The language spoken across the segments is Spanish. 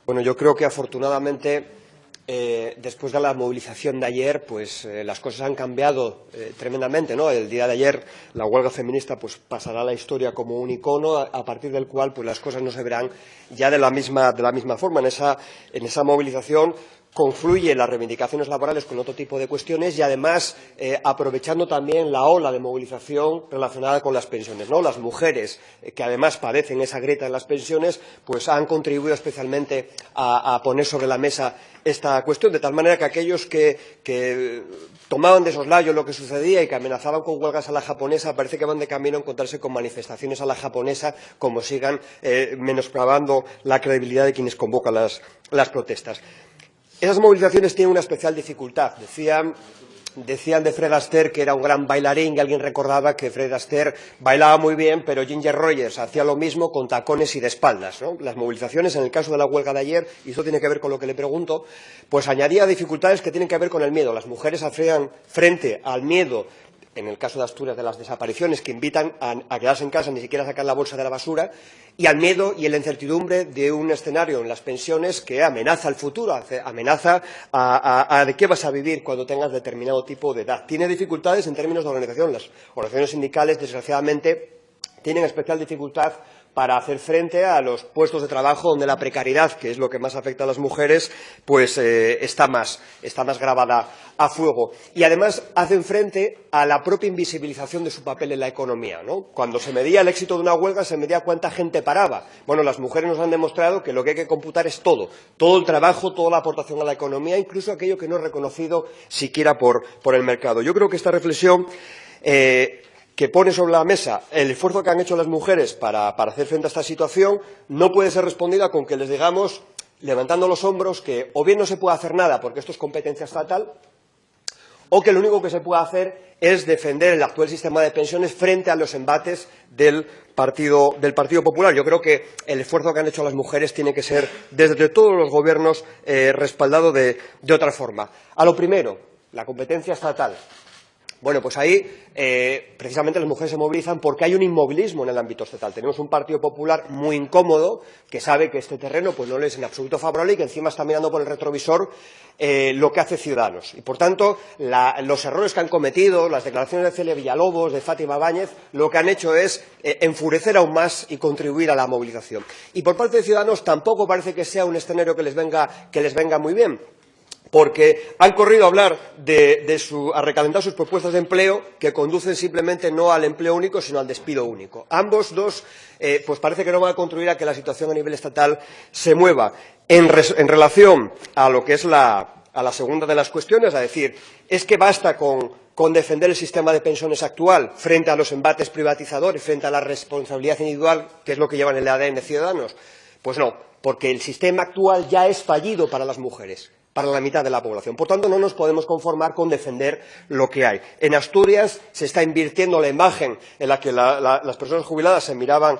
Bueno, yo creo que afortunadamente, después de la movilización de ayer, pues las cosas han cambiado tremendamente, ¿no? El día de ayer la huelga feminista pues pasará a la historia como un icono a partir del cual pues las cosas no se verán ya de la misma forma. En esa movilización confluyen las reivindicaciones laborales con otro tipo de cuestiones y, además, aprovechando también la ola de movilización relacionada con las pensiones, ¿no? Las mujeres, que además padecen esa grieta en las pensiones, pues han contribuido especialmente a poner sobre la mesa esta cuestión, de tal manera que aquellos que tomaban de soslayo lo que sucedía y que amenazaban con huelgas a la japonesa parece que van de camino a encontrarse con manifestaciones a la japonesa, como sigan menosprobando la credibilidad de quienes convocan las protestas. Esas movilizaciones tienen una especial dificultad. Decían de Fred Astaire que era un gran bailarín y alguien recordaba que Fred Astaire bailaba muy bien, pero Ginger Rogers hacía lo mismo con tacones y de espaldas, ¿no? Las movilizaciones, en el caso de la huelga de ayer, y eso tiene que ver con lo que le pregunto, pues añadía dificultades que tienen que ver con el miedo. Las mujeres hacían frente al miedo, en el caso de Asturias, de las desapariciones, que invitan a quedarse en casa, ni siquiera a sacar la bolsa de la basura, y al miedo y la incertidumbre de un escenario en las pensiones que amenaza el futuro, amenaza de qué vas a vivir cuando tengas determinado tipo de edad. Tiene dificultades en términos de organización. Las organizaciones sindicales, desgraciadamente, tienen especial dificultad para hacer frente a los puestos de trabajo donde la precariedad, que es lo que más afecta a las mujeres, pues está más grabada a fuego. Y además hacen frente a la propia invisibilización de su papel en la economía, ¿no? Cuando se medía el éxito de una huelga, se medía cuánta gente paraba. Bueno, las mujeres nos han demostrado que lo que hay que computar es todo el trabajo, toda la aportación a la economía, incluso aquello que no es reconocido siquiera por el mercado. Yo creo que esta reflexión que pone sobre la mesa el esfuerzo que han hecho las mujeres para hacer frente a esta situación no puede ser respondida con que les digamos, levantando los hombros, que o bien no se puede hacer nada porque esto es competencia estatal, o que lo único que se puede hacer es defender el actual sistema de pensiones frente a los embates del Partido Popular. Yo creo que el esfuerzo que han hecho las mujeres tiene que ser, desde todos los gobiernos, respaldado de otra forma. A lo primero, la competencia estatal. Bueno, pues ahí precisamente las mujeres se movilizan porque hay un inmovilismo en el ámbito estatal. Tenemos un Partido Popular muy incómodo que sabe que este terreno pues no le es en absoluto favorable y que encima está mirando por el retrovisor lo que hace Ciudadanos. Y por tanto, los errores que han cometido, las declaraciones de Celia Villalobos, de Fátima Báñez, lo que han hecho es enfurecer aún más y contribuir a la movilización. Y por parte de Ciudadanos tampoco parece que sea un escenario que les venga muy bien, porque han corrido a hablar a recalentar sus propuestas de empleo que conducen simplemente no al empleo único, sino al despido único. Ambos dos, pues parece que no van a contribuir a que la situación a nivel estatal se mueva. En relación a lo que es a la segunda de las cuestiones, es decir, ¿es que basta con defender el sistema de pensiones actual frente a los embates privatizadores, frente a la responsabilidad individual, que es lo que llevan en el ADN Ciudadanos? Pues no, porque el sistema actual ya es fallido para las mujeres, para la mitad de la población. Por tanto, no nos podemos conformar con defender lo que hay. En Asturias se está invirtiendo la imagen en la que las personas jubiladas se miraban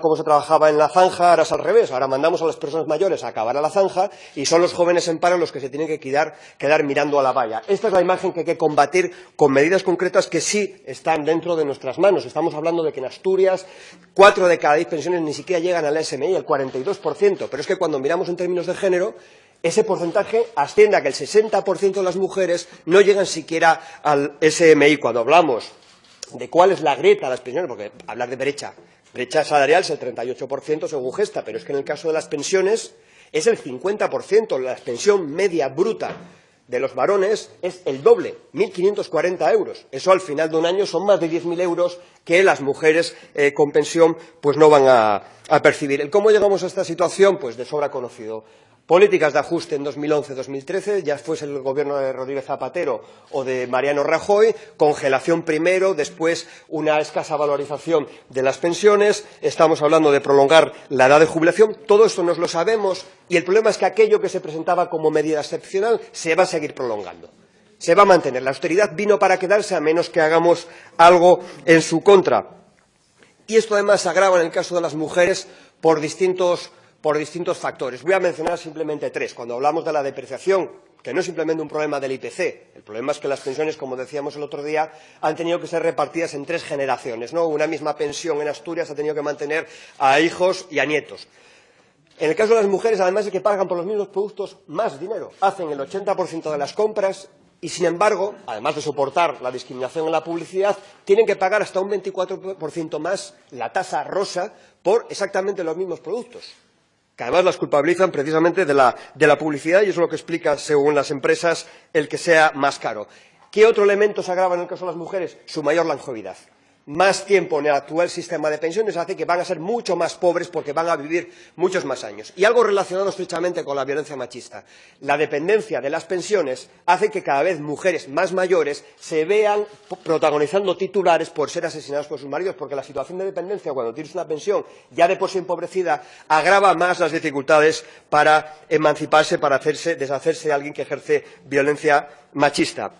cómo se trabajaba en la zanja, ahora es al revés. Ahora mandamos a las personas mayores a acabar a la zanja y son los jóvenes en paro los que se tienen que quedar mirando a la valla. Esta es la imagen que hay que combatir con medidas concretas que sí están dentro de nuestras manos. Estamos hablando de que en Asturias 4 de cada 10 pensiones ni siquiera llegan al SMI, el 42%. Pero es que cuando miramos en términos de género, ese porcentaje asciende a que el 60% de las mujeres no llegan siquiera al SMI. Cuando hablamos de cuál es la grieta de las pensiones, porque hablar de brecha salarial es el 38% según Gesta, pero es que en el caso de las pensiones es el 50%. La pensión media bruta de los varones es el doble, 1.540 euros. Eso al final de un año son más de 10.000 euros que las mujeres con pensión pues no van a percibir. ¿Cómo llegamos a esta situación? Pues de sobra conocido. Políticas de ajuste en 2011-2013, ya fuese el gobierno de Rodríguez Zapatero o de Mariano Rajoy, congelación primero, después una escasa valorización de las pensiones, estamos hablando de prolongar la edad de jubilación, todo esto nos lo sabemos y el problema es que aquello que se presentaba como medida excepcional se va a seguir prolongando. Se va a mantener. La austeridad vino para quedarse a menos que hagamos algo en su contra. Y esto además se agrava en el caso de las mujeres por distintos factores. Voy a mencionar simplemente 3. Cuando hablamos de la depreciación, que no es simplemente un problema del IPC, el problema es que las pensiones, como decíamos el otro día, han tenido que ser repartidas en 3 generaciones, ¿no? Una misma pensión en Asturias ha tenido que mantener a hijos y a nietos. En el caso de las mujeres, además de que pagan por los mismos productos más dinero, hacen el 80% de las compras y, sin embargo, además de soportar la discriminación en la publicidad, tienen que pagar hasta un 24% más la tasa rosa por exactamente los mismos productos, que además las culpabilizan precisamente de la publicidad, y eso es lo que explica, según las empresas, el que sea más caro. ¿Qué otro elemento se agrava en el caso de las mujeres? Su mayor longevidad. Más tiempo en el actual sistema de pensiones hace que van a ser mucho más pobres porque van a vivir muchos más años. Y algo relacionado estrechamente con la violencia machista. La dependencia de las pensiones hace que cada vez mujeres más mayores se vean protagonizando titulares por ser asesinadas por sus maridos, porque la situación de dependencia, cuando tienes una pensión ya de por sí empobrecida, agrava más las dificultades para emanciparse, para deshacerse de alguien que ejerce violencia machista.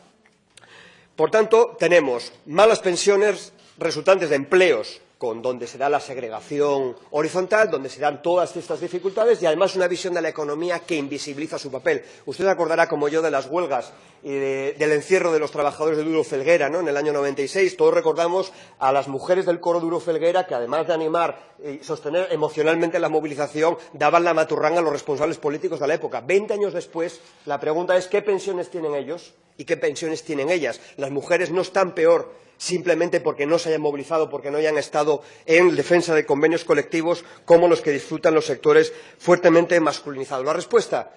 Por tanto, tenemos malas pensiones resultantes de empleos donde se da la segregación horizontal, donde se dan todas estas dificultades y, además, una visión de la economía que invisibiliza su papel. Usted se acordará, como yo, de las huelgas y del encierro de los trabajadores de Duro Felguera, ¿no?, en el año 96. Todos recordamos a las mujeres del coro Duro Felguera que, además de animar y sostener emocionalmente la movilización, daban la maturranga a los responsables políticos de la época. 20 años después, la pregunta es ¿qué pensiones tienen ellos y qué pensiones tienen ellas? Las mujeres no están peor simplemente porque no se hayan movilizado, porque no hayan estado en defensa de convenios colectivos como los que disfrutan los sectores fuertemente masculinizados. La respuesta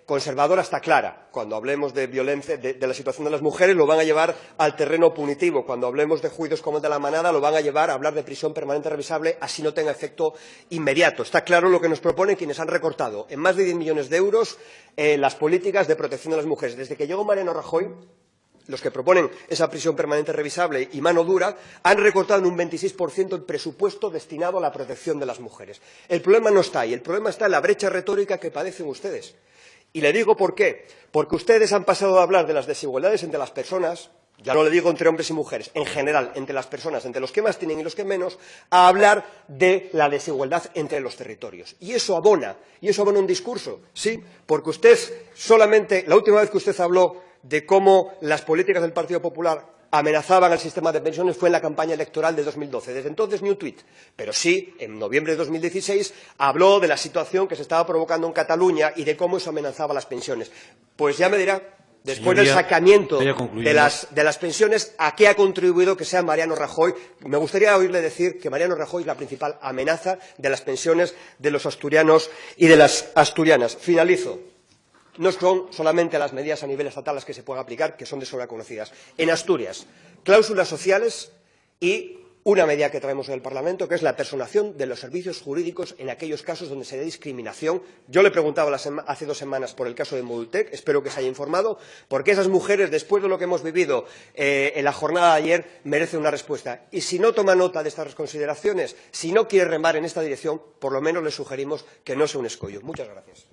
conservadora está clara. Cuando hablemos de violencia, de la situación de las mujeres, lo van a llevar al terreno punitivo. Cuando hablemos de juicios como el de la Manada, lo van a llevar a hablar de prisión permanente revisable, así no tenga efecto inmediato. Está claro lo que nos proponen quienes han recortado en más de 10 millones de euros las políticas de protección de las mujeres. Desde que llegó Mariano Rajoy, los que proponen esa prisión permanente revisable y mano dura han recortado en un 26% el presupuesto destinado a la protección de las mujeres. El problema no está ahí, el problema está en la brecha retórica que padecen ustedes. Y le digo por qué. Porque ustedes han pasado a hablar de las desigualdades entre las personas, ya no le digo entre hombres y mujeres, en general, entre las personas, entre los que más tienen y los que menos, a hablar de la desigualdad entre los territorios. Y eso abona un discurso, sí, porque usted solamente, la última vez que usted habló de cómo las políticas del Partido Popular amenazaban al sistema de pensiones fue en la campaña electoral de 2012. Desde entonces ni un tuit. Pero sí, en noviembre de 2016, habló de la situación que se estaba provocando en Cataluña y de cómo eso amenazaba las pensiones. Pues ya me dirá, después del saneamiento de las pensiones, ¿a qué ha contribuido que sea Mariano Rajoy? Me gustaría oírle decir que Mariano Rajoy es la principal amenaza de las pensiones de los asturianos y de las asturianas. Finalizo. No son solamente las medidas a nivel estatal las que se pueden aplicar, que son de sobra conocidas. En Asturias, cláusulas sociales y una medida que traemos en el Parlamento, que es la personación de los servicios jurídicos en aquellos casos donde se dé discriminación. Yo le preguntaba hace 2 semanas por el caso de Modultec, espero que se haya informado, porque esas mujeres, después de lo que hemos vivido en la jornada de ayer, merecen una respuesta. Y si no toma nota de estas consideraciones, si no quiere remar en esta dirección, por lo menos le sugerimos que no sea un escollo. Muchas gracias.